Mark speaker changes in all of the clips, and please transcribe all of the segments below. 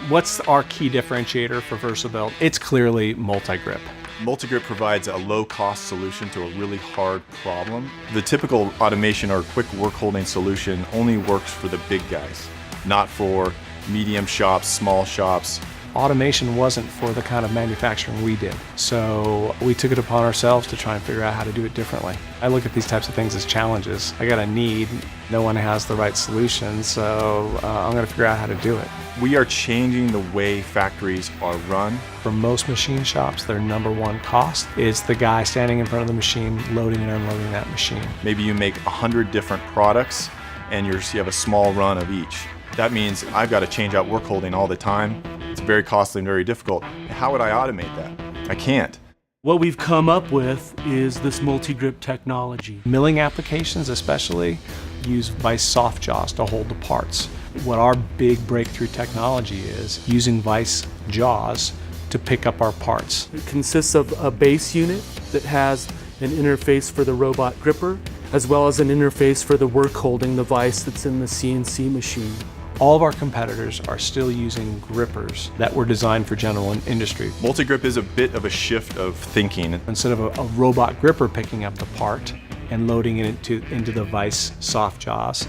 Speaker 1: What's our key differentiator for VersaBuilt? It's clearly MultiGrip.
Speaker 2: MultiGrip provides a low-cost solution to a really hard problem. The typical automation or quick work-holding solution only works for the big guys, not for medium shops, small shops.
Speaker 1: Automation wasn't for the kind of manufacturing we did, so we took it upon ourselves to try and figure out how to do it differently. I look at these types of things as challenges. I got a need, no one has the right solution, so I'm going to figure out how to do it.
Speaker 2: We are changing the way factories are run.
Speaker 1: For most machine shops, their number one cost is the guy standing in front of the machine, loading and unloading that machine.
Speaker 2: Maybe you make 100 different products and you have a small run of each. That means I've got to change out work holding all the time. It's very costly and very difficult. How would I automate that? I can't.
Speaker 3: What we've come up with is this MultiGrip technology.
Speaker 1: Milling applications especially use vise soft jaws to hold the parts. What our big breakthrough technology is using vise jaws to pick up our parts.
Speaker 3: It consists of a base unit that has an interface for the robot gripper, as well as an interface for the work holding, the vise that's in the CNC machine.
Speaker 1: All of our competitors are still using grippers that were designed for general industry.
Speaker 2: MultiGrip is a bit of a shift of thinking.
Speaker 1: Instead of a robot gripper picking up the part and loading it into the vise soft jaws,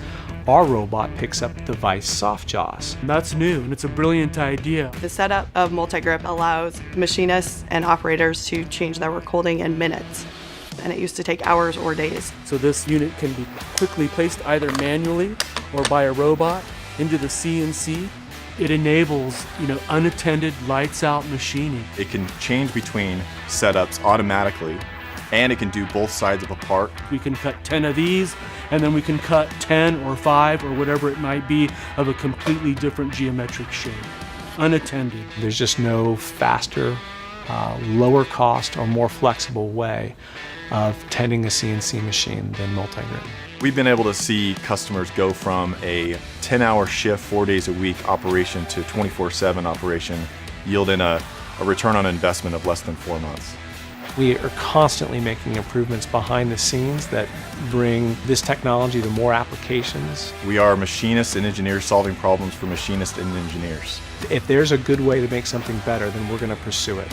Speaker 1: our robot picks up the vise soft jaws.
Speaker 3: And that's new, and it's a brilliant idea.
Speaker 4: The setup of MultiGrip allows machinists and operators to change their work holding in minutes, and it used to take hours or days.
Speaker 3: So this unit can be quickly placed either manually or by a robot into the CNC. It enables, unattended, lights-out machining.
Speaker 2: It can change between setups automatically, and it can do both sides of a part.
Speaker 3: We can cut 10 of these, and then we can cut 10 or 5 or whatever it might be of a completely different geometric shape, unattended.
Speaker 1: There's just no faster, lower cost, or more flexible way of tending a CNC machine than MultiGrip.
Speaker 2: We've been able to see customers go from a 10-hour shift, 4 days a week operation to 24/7 operation, yielding a return on investment of less than 4 months.
Speaker 1: We are constantly making improvements behind the scenes that bring this technology to more applications.
Speaker 2: We are machinists and engineers solving problems for machinists and engineers.
Speaker 1: If there's a good way to make something better, then we're going to pursue it.